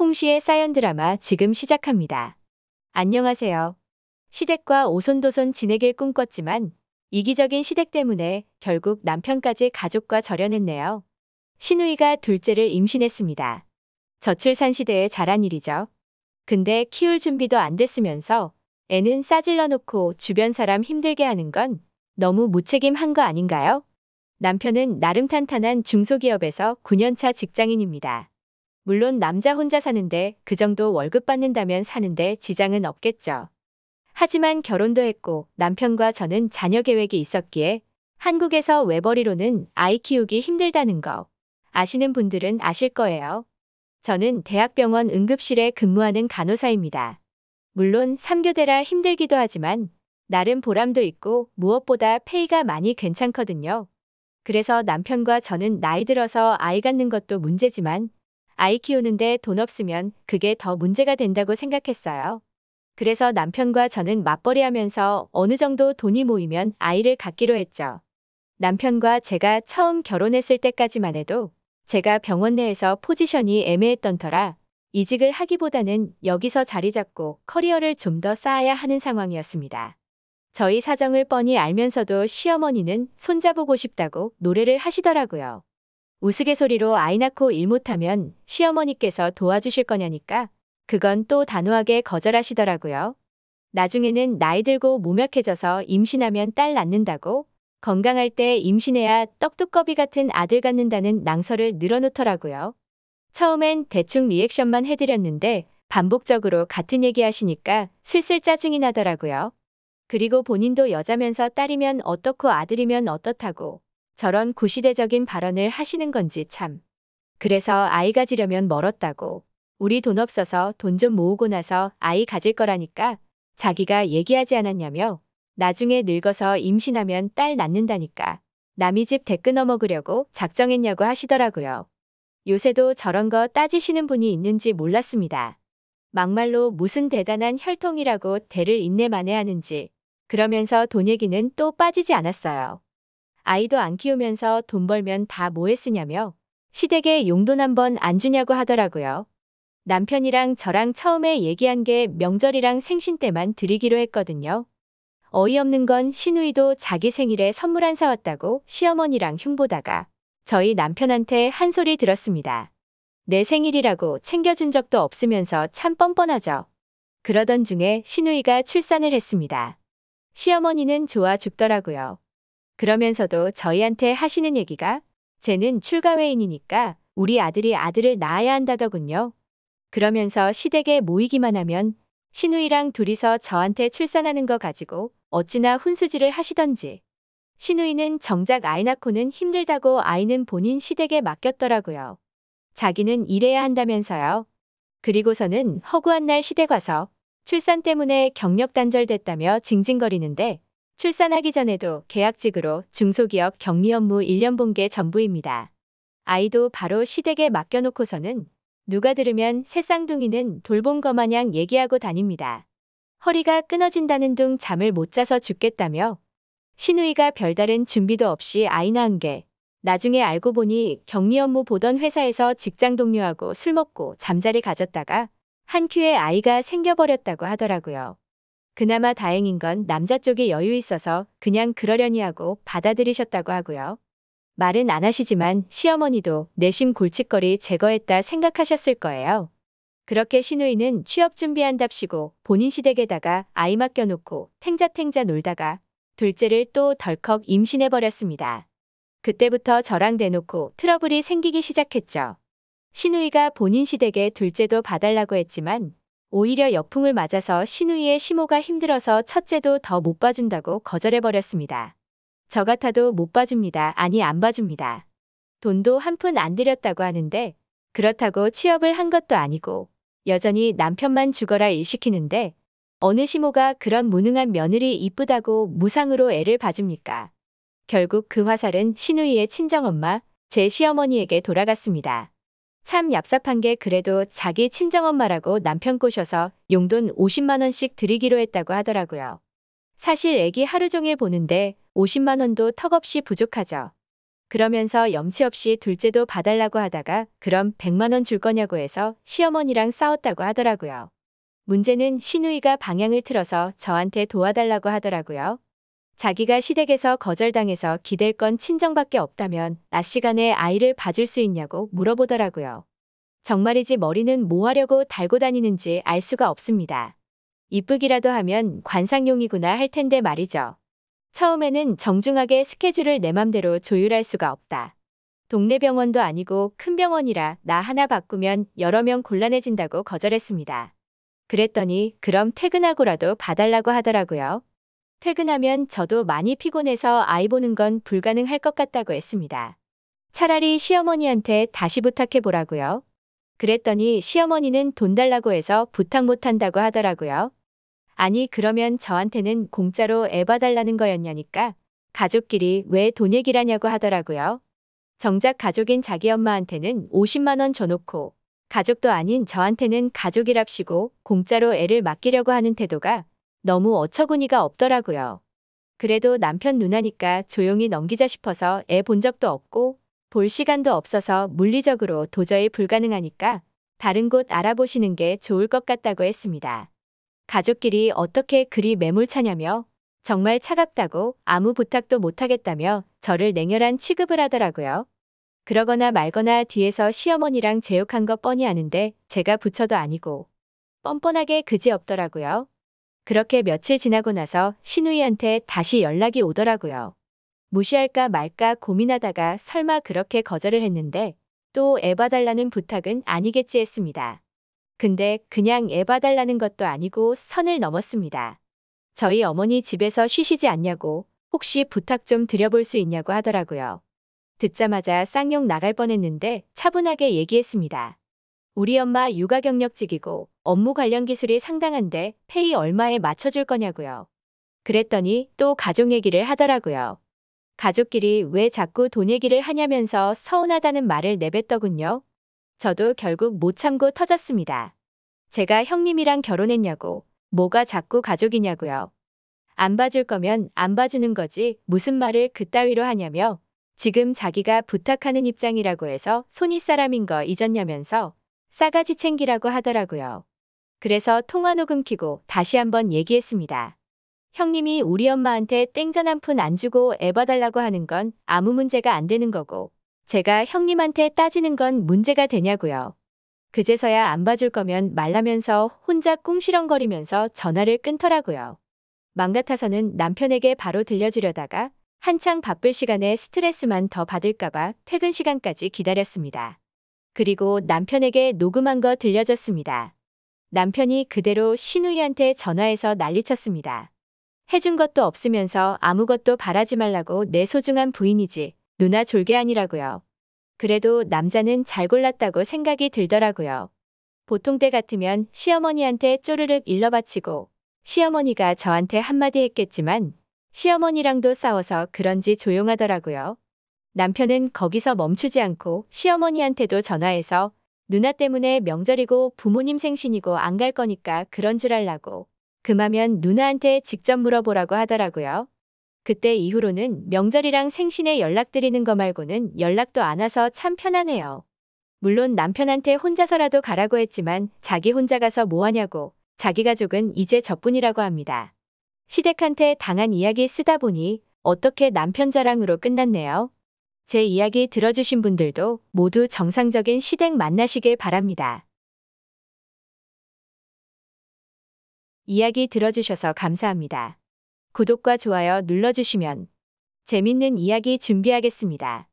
홍시의 사연 드라마 지금 시작합니다. 안녕하세요. 시댁과 오손도손 지내길 꿈꿨지만 이기적인 시댁 때문에 결국 남편까지 가족과 절연했네요. 시누이가 둘째를 임신했습니다. 저출산 시대에 잘한 일이죠. 근데 키울 준비도 안 됐으면서 애는 싸질러 놓고 주변 사람 힘들게 하는 건 너무 무책임한 거 아닌가요? 남편은 나름 탄탄한 중소기업에서 9년차 직장인입니다. 물론 남자 혼자 사는데 그 정도 월급 받는다면 사는데 지장은 없겠죠. 하지만 결혼도 했고 남편과 저는 자녀 계획이 있었기에 한국에서 외벌이로는 아이 키우기 힘들다는 거 아시는 분들은 아실 거예요. 저는 대학병원 응급실에 근무하는 간호사입니다. 물론 3교대라 힘들기도 하지만 나름 보람도 있고 무엇보다 페이가 많이 괜찮거든요. 그래서 남편과 저는 나이 들어서 아이 갖는 것도 문제지만 아이 키우는데 돈 없으면 그게 더 문제가 된다고 생각했어요. 그래서 남편과 저는 맞벌이하면서 어느 정도 돈이 모이면 아이를 갖기로 했죠. 남편과 제가 처음 결혼했을 때까지만 해도 제가 병원 내에서 포지션이 애매했던 터라 이직을 하기보다는 여기서 자리 잡고 커리어를 좀 더 쌓아야 하는 상황이었습니다. 저희 사정을 뻔히 알면서도 시어머니는 손자보고 싶다고 노래를 하시더라고요. 우스갯소리로 아이 낳고 일 못하면 시어머니께서 도와주실 거냐니까 그건 또 단호하게 거절하시더라고요. 나중에는 나이 들고 무명해져서 임신하면 딸 낳는다고 건강할 때 임신해야 떡두꺼비 같은 아들 갖는다는 낭설을 늘어놓더라고요. 처음엔 대충 리액션만 해드렸는데 반복적으로 같은 얘기 하시니까 슬슬 짜증이 나더라고요. 그리고 본인도 여자면서 딸이면 어떻고 아들이면 어떻다고 저런 구시대적인 발언을 하시는 건지 참. 그래서 아이 가지려면 멀었다고. 우리 돈 없어서 돈 좀 모으고 나서 아이 가질 거라니까 자기가 얘기하지 않았냐며 나중에 늙어서 임신하면 딸 낳는다니까 남이 집 대 끊어 먹으려고 작정했냐고 하시더라고요. 요새도 저런 거 따지시는 분이 있는지 몰랐습니다. 막말로 무슨 대단한 혈통이라고 대를 인내만해하는지 그러면서 돈 얘기는 또 빠지지 않았어요. 아이도 안 키우면서 돈 벌면 다 뭐에 쓰냐며 시댁에 용돈 한 번 안 주냐고 하더라고요. 남편이랑 저랑 처음에 얘기한 게 명절이랑 생신 때만 드리기로 했거든요. 어이없는 건 시누이도 자기 생일에 선물 안 사왔다고 시어머니랑 흉보다가 저희 남편한테 한 소리 들었습니다. 내 생일이라고 챙겨준 적도 없으면서 참 뻔뻔하죠. 그러던 중에 시누이가 출산을 했습니다. 시어머니는 좋아 죽더라고요. 그러면서도 저희한테 하시는 얘기가 쟤는 출가회인이니까 우리 아들이 아들을 낳아야 한다더군요. 그러면서 시댁에 모이기만 하면 시누이랑 둘이서 저한테 출산하는 거 가지고 어찌나 훈수질을 하시던지. 시누이는 정작 아이 낳고는 힘들다고 아이는 본인 시댁에 맡겼더라고요. 자기는 일해야 한다면서요. 그리고서는 허구한 날 시댁 와서 출산 때문에 경력 단절됐다며 징징거리는데 출산하기 전에도 계약직으로 중소기업 격리 업무 1년 본 게 전부입니다. 아이도 바로 시댁에 맡겨놓고서는 누가 들으면 새쌍둥이는 돌본 거 마냥 얘기하고 다닙니다. 허리가 끊어진다는 둥 잠을 못 자서 죽겠다며 시누이가 별다른 준비도 없이 아이 낳은 게 나중에 알고 보니 격리 업무 보던 회사에서 직장 동료하고 술 먹고 잠자리 가졌다가 한 큐에 아이가 생겨버렸다고 하더라고요. 그나마 다행인 건 남자 쪽이 여유 있어서 그냥 그러려니 하고 받아들이셨다고 하고요. 말은 안 하시지만 시어머니도 내심 골칫거리 제거했다 생각하셨을 거예요. 그렇게 시누이는 취업 준비한답시고 본인 시댁에다가 아이 맡겨놓고 탱자탱자 놀다가 둘째를 또 덜컥 임신해버렸습니다. 그때부터 저랑 대놓고 트러블이 생기기 시작했죠. 시누이가 본인 시댁에 둘째도 봐달라고 했지만 오히려 역풍을 맞아서 시누이의 시모가 힘들어서 첫째도 더 못 봐준다고 거절해버렸습니다. 저 같아도 못 봐줍니다. 아니 안 봐줍니다. 돈도 한 푼 안 들였다고 하는데 그렇다고 취업을 한 것도 아니고 여전히 남편만 죽어라 일 시키는데 어느 시모가 그런 무능한 며느리 이쁘다고 무상으로 애를 봐줍니까? 결국 그 화살은 시누이의 친정엄마, 제 시어머니에게 돌아갔습니다. 참 얍삽한 게 그래도 자기 친정엄마라고 남편 꼬셔서 용돈 50만 원씩 드리기로 했다고 하더라고요. 사실 애기 하루 종일 보는데 50만 원도 턱없이 부족하죠. 그러면서 염치 없이 둘째도 봐달라고 하다가 그럼 100만 원 줄 거냐고 해서 시어머니랑 싸웠다고 하더라고요. 문제는 시누이가 방향을 틀어서 저한테 도와달라고 하더라고요. 자기가 시댁에서 거절당해서 기댈 건 친정밖에 없다면 낮 시간에 아이를 봐줄 수 있냐고 물어보더라고요. 정말이지 머리는 뭐 하려고 달고 다니는지 알 수가 없습니다. 이쁘기라도 하면 관상용이구나 할 텐데 말이죠. 처음에는 정중하게 스케줄을 내 맘대로 조율할 수가 없다. 동네 병원도 아니고 큰 병원이라 나 하나 바꾸면 여러 명 곤란해진다고 거절했습니다. 그랬더니 그럼 퇴근하고라도 봐달라고 하더라고요. 퇴근하면 저도 많이 피곤해서 아이 보는 건 불가능할 것 같다고 했습니다. 차라리 시어머니한테 다시 부탁해 보라고요. 그랬더니 시어머니는 돈 달라고 해서 부탁 못 한다고 하더라고요. 아니 그러면 저한테는 공짜로 애 봐달라는 거였냐니까 가족끼리 왜 돈 얘기를 하냐고 하더라고요. 정작 가족인 자기 엄마한테는 50만 원 줘놓고 가족도 아닌 저한테는 가족이랍시고 공짜로 애를 맡기려고 하는 태도가 너무 어처구니가 없더라고요. 그래도 남편 누나니까 조용히 넘기자 싶어서 애 본 적도 없고 볼 시간도 없어서 물리적으로 도저히 불가능하니까 다른 곳 알아보시는 게 좋을 것 같다고 했습니다. 가족끼리 어떻게 그리 매몰차냐며 정말 차갑다고 아무 부탁도 못하겠다며 저를 냉혈한 취급을 하더라고요. 그러거나 말거나 뒤에서 시어머니랑 제욕한 거 뻔히 아는데 제가 부처도 아니고 뻔뻔하게 그지없더라고요. 그렇게 며칠 지나고 나서 시누이한테 다시 연락이 오더라고요. 무시할까 말까 고민하다가 설마 그렇게 거절을 했는데 또 애 봐달라는 부탁은 아니겠지 했습니다. 근데 그냥 애 봐달라는 것도 아니고 선을 넘었습니다. 저희 어머니 집에서 쉬시지 않냐고 혹시 부탁 좀 드려볼 수 있냐고 하더라고요. 듣자마자 쌍욕 나갈 뻔했는데 차분하게 얘기했습니다. 우리 엄마 육아 경력직이고 업무 관련 기술이 상당한데 페이 얼마에 맞춰줄 거냐고요. 그랬더니 또 가족 얘기를 하더라고요. 가족끼리 왜 자꾸 돈 얘기를 하냐면서 서운하다는 말을 내뱉더군요. 저도 결국 못 참고 터졌습니다. 제가 형님이랑 결혼했냐고, 뭐가 자꾸 가족이냐고요. 안 봐줄 거면 안 봐주는 거지 무슨 말을 그따위로 하냐며 지금 자기가 부탁하는 입장이라고 해서 손이 사람인 거 잊었냐면서 싸가지 챙기라고 하더라고요. 그래서 통화 녹음 켜고 다시 한번 얘기했습니다. 형님이 우리 엄마한테 땡전 한 푼 안 주고 애 봐달라고 하는 건 아무 문제가 안 되는 거고 제가 형님한테 따지는 건 문제가 되냐고요. 그제서야 안 봐줄 거면 말라면서 혼자 꿍시렁거리면서 전화를 끊더라고요. 맘 같아서는 남편에게 바로 들려주려다가 한창 바쁠 시간에 스트레스만 더 받을까봐 퇴근 시간까지 기다렸습니다. 그리고 남편에게 녹음한 거 들려줬습니다. 남편이 그대로 시누이한테 전화해서 난리쳤습니다. 해준 것도 없으면서 아무것도 바라지 말라고 내 소중한 부인이지 누나 졸개 아니라고요. 그래도 남자는 잘 골랐다고 생각이 들더라고요. 보통 때 같으면 시어머니한테 쪼르륵 일러바치고 시어머니가 저한테 한마디 했겠지만 시어머니랑도 싸워서 그런지 조용하더라고요. 남편은 거기서 멈추지 않고 시어머니한테도 전화해서 누나 때문에 명절이고 부모님 생신이고 안 갈 거니까 그런 줄 알라고 금하면 누나한테 직접 물어보라고 하더라고요. 그때 이후로는 명절이랑 생신에 연락드리는 거 말고는 연락도 안 와서 참 편하네요. 물론 남편한테 혼자서라도 가라고 했지만 자기 혼자 가서 뭐하냐고 자기 가족은 이제 저뿐이라고 합니다. 시댁한테 당한 이야기 쓰다 보니 어떻게 남편 자랑으로 끝났네요. 제 이야기 들어주신 분들도 모두 정상적인 시댁 만나시길 바랍니다. 이야기 들어주셔서 감사합니다. 구독과 좋아요 눌러주시면 재밌는 이야기 준비하겠습니다.